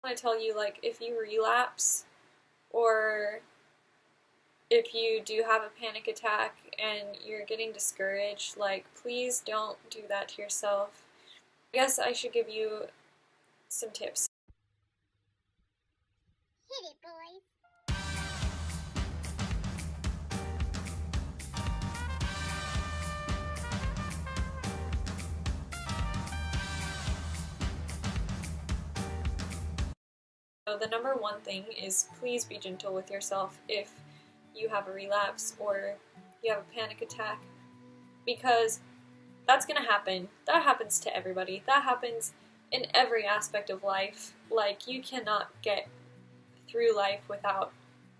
I tell you, like, if you relapse or if you do have a panic attack and you're getting discouraged, like, please don't do that to yourself. I guess I should give you some tips. Hit it, boys. So the number one thing is please be gentle with yourself if you have a relapse or you have a panic attack, because that's going to happen. That happens to everybody. That happens in every aspect of life. Like, you cannot get through life without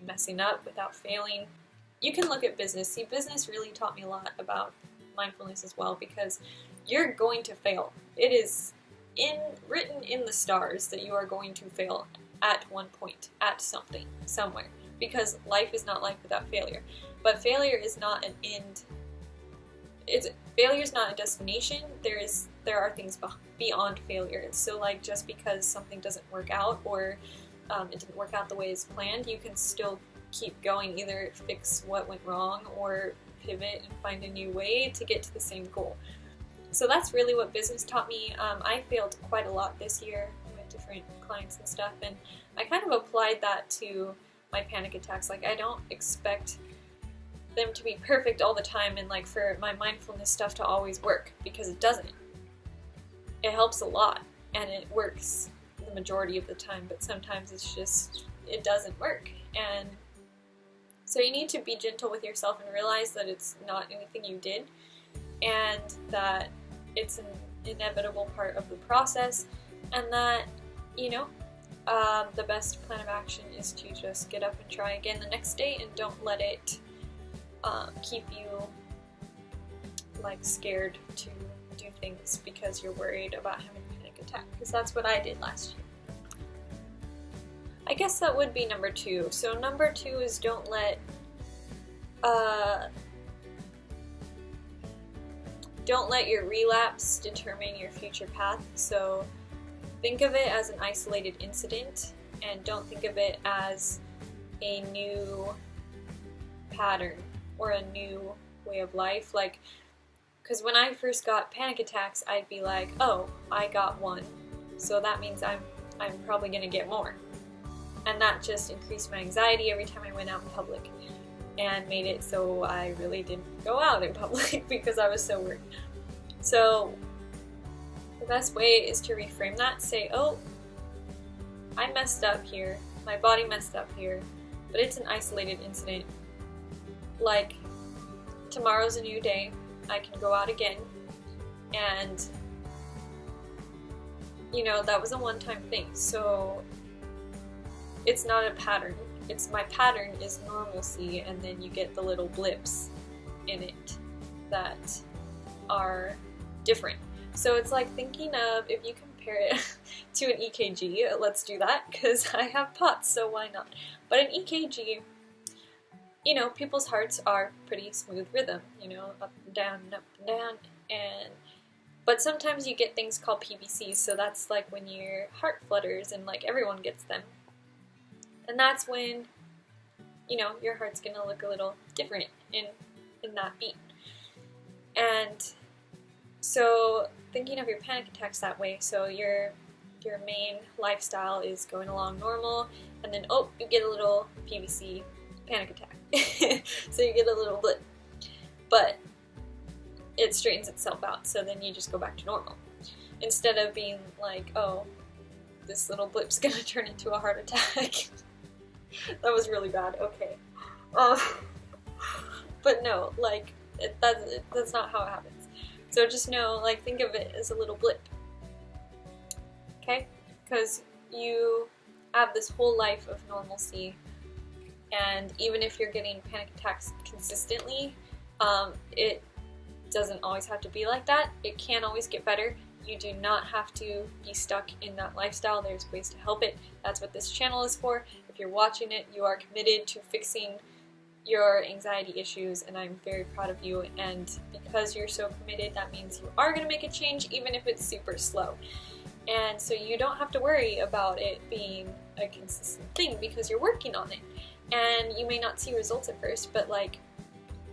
messing up, without failing. You can look at business. See, business really taught me a lot about mindfulness as well, because you're going to fail. It is written in the stars that you are going to fail at one point, at something, somewhere, because life is not life without failure. But failure is not an end. Failure is not a destination. There are things beyond failure. And so, like, just because something doesn't work out or it didn't work out the way it's planned, you can still keep going, either fix what went wrong or pivot and find a new way to get to the same goal. So that's really what business taught me. I failed quite a lot this year with different clients and stuff, and I kind of applied that to my panic attacks. Like, I don't expect them to be perfect all the time and like for my mindfulness stuff to always work, because it doesn't. It helps a lot and it works the majority of the time, but sometimes it doesn't work. And so you need to be gentle with yourself and realize that it's not anything you did and that it's an inevitable part of the process, and that, you know, the best plan of action is to just get up and try again the next day, and don't let it keep you like scared to do things because you're worried about having a panic attack, because that's what I did last year. I guess that would be number 2. So number 2 is don't let your relapse determine your future path. So think of it as an isolated incident, and don't think of it as a new pattern or a new way of life. Like, because when I first got panic attacks, I'd be like, oh, I got one, so that means I'm probably gonna get more. And that just increased my anxiety every time I went out in public, and made it so I really didn't go out in public because I was so worried. So the best way is to reframe that, say, oh, I messed up here, my body messed up here, but it's an isolated incident. Like, tomorrow's a new day, I can go out again, and, you know, that was a one-time thing, so it's not a pattern. My pattern is normalcy, and then you get the little blips in it that are different. So it's like thinking of, if you compare it to an EKG, let's do that, because I have POTS, so why not? But an EKG, you know, people's hearts are pretty smooth rhythm, you know, up and down, but sometimes you get things called PVCs, so that's like when your heart flutters, and like everyone gets them. And that's when, you know, your heart's gonna look a little different in that beat. And so thinking of your panic attacks that way, so your main lifestyle is going along normal, and then, oh, you get a little PVC panic attack. So you get a little blip. But it straightens itself out, so then you just go back to normal. Instead of being like, oh, this little blip's gonna turn into a heart attack. That was really bad, okay. But no, like, that's not how it happens. So just know, like, think of it as a little blip. Okay? Because you have this whole life of normalcy, and even if you're getting panic attacks consistently, it doesn't always have to be like that. It can always get better. You do not have to be stuck in that lifestyle. There's ways to help it. That's what this channel is for. If you're watching it, you are committed to fixing your anxiety issues, and I'm very proud of you. And because you're so committed, that means you are going to make a change, even if it's super slow. And so you don't have to worry about it being a consistent thing because you're working on it. And you may not see results at first, but like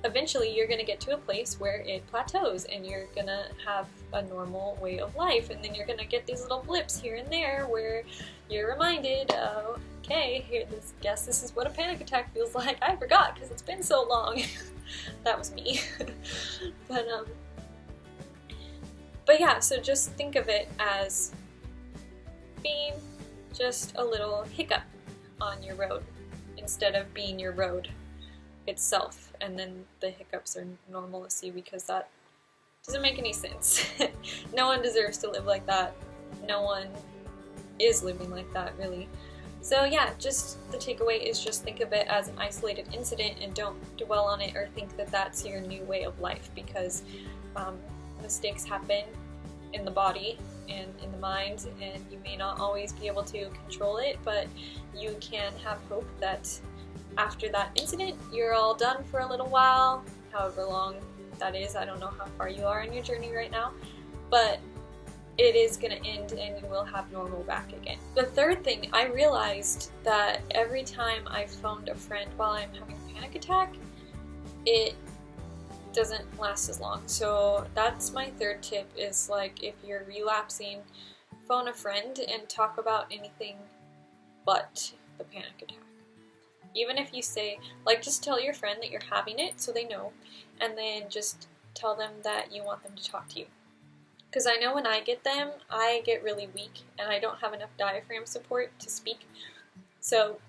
eventually you're going to get to a place where it plateaus and you're going to have a normal way of life, and then you're going to get these little blips here and there where you're reminded, oh, okay, guess this is what a panic attack feels like. I forgot because it's been so long. That was me. But yeah, so just think of it as being just a little hiccup on your road instead of being your road itself, and then the hiccups are normal to see because that doesn't make any sense. No one deserves to live like that. No one is living like that, really. So yeah, just the takeaway is just think of it as an isolated incident and don't dwell on it or think that that's your new way of life, because mistakes happen in the body and in the mind, and you may not always be able to control it, but you can have hope that after that incident, you're all done for a little while, however long that is. I don't know how far you are in your journey right now, but it is going to end and you will have normal back again. The third thing, I realized that every time I phoned a friend while I'm having a panic attack, it doesn't last as long. So that's my third tip, is like if you're relapsing, phone a friend and talk about anything but the panic attack. Even if you say, like, just tell your friend that you're having it so they know, and then just tell them that you want them to talk to you. Because I know when I get them, I get really weak and I don't have enough diaphragm support to speak. So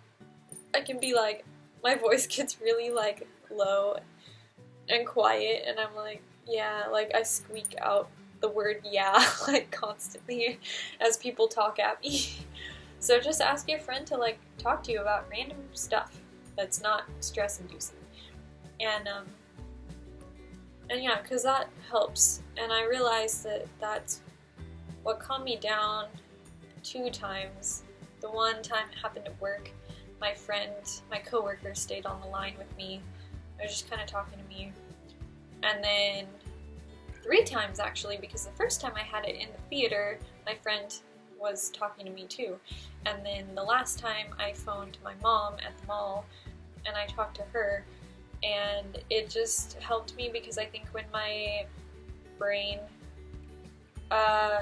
I can be like, my voice gets really like low and quiet, and I'm like, yeah, like I squeak out the word yeah like constantly as people talk at me. So just ask your friend to like talk to you about random stuff that's not stress inducing. And yeah, because that helps. And I realized that that's what calmed me down 2 times. The one time it happened at work, my coworker stayed on the line with me. They were just kind of talking to me. And then 3 times actually, because the first time I had it in the theater, my friend was talking to me too. And then the last time I phoned my mom at the mall and I talked to her, and it just helped me because I think when my brain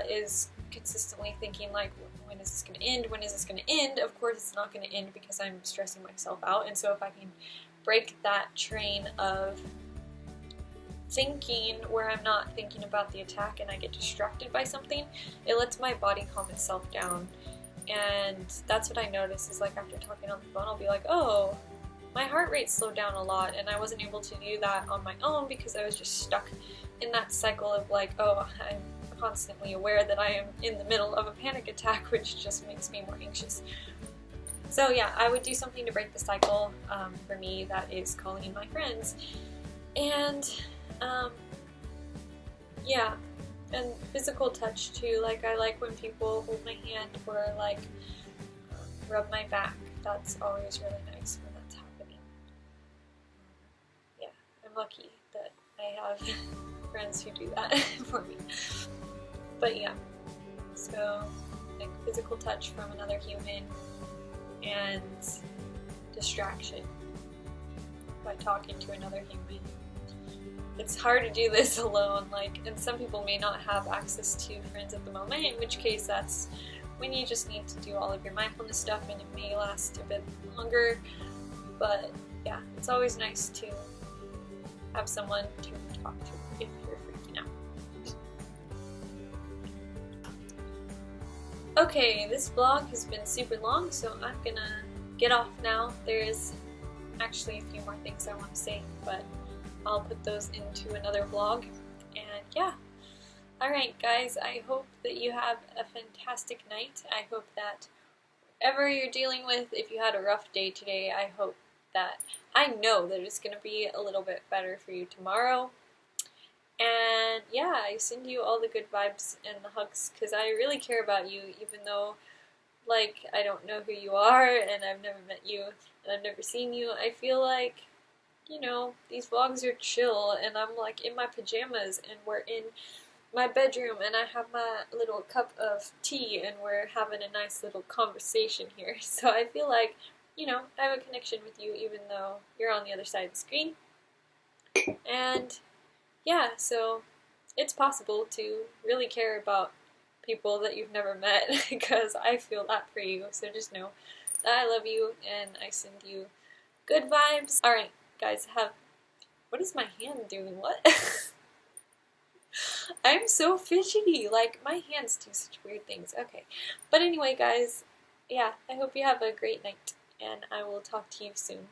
is consistently thinking like, when is this going to end? When is this going to end? Of course it's not going to end because I'm stressing myself out. And so if I can break that train of thinking where I'm not thinking about the attack and I get distracted by something, it lets my body calm itself down. And that's what I notice is like after talking on the phone, I'll be like, oh, my heart rate slowed down a lot, and I wasn't able to do that on my own because I was just stuck in that cycle of like, oh, I'm constantly aware that I am in the middle of a panic attack, which just makes me more anxious. So yeah, I would do something to break the cycle. For me, that is calling in my friends. And yeah, and physical touch too. Like I like when people hold my hand or like rub my back. That's always really nice when that's happening. Yeah, I'm lucky that I have friends who do that for me. But yeah, so like physical touch from another human and distraction by talking to another human. It's hard to do this alone, like, and some people may not have access to friends at the moment, in which case that's when you just need to do all of your mindfulness stuff, and it may last a bit longer. But yeah, it's always nice to have someone to talk to if you're freaking out. Okay, this vlog has been super long, so I'm gonna get off now. There's actually a few more things I want to say, but I'll put those into another vlog. And yeah, alright guys, I hope that you have a fantastic night. I hope that whatever you're dealing with, if you had a rough day today, I know that it's going to be a little bit better for you tomorrow. And yeah, I send you all the good vibes and the hugs because I really care about you, even though like I don't know who you are and I've never met you and I've never seen you. I feel like, you know, these vlogs are chill and I'm like in my pajamas and we're in my bedroom and I have my little cup of tea and we're having a nice little conversation here. So I feel like, I have a connection with you even though you're on the other side of the screen. And yeah, so it's possible to really care about people that you've never met because I feel that for you. So just know that I love you and I send you good vibes. Alright, guys, what is my hand doing? What? I'm so fidgety. Like, my hands do such weird things. Okay. But anyway, guys, yeah, I hope you have a great night, and I will talk to you soon.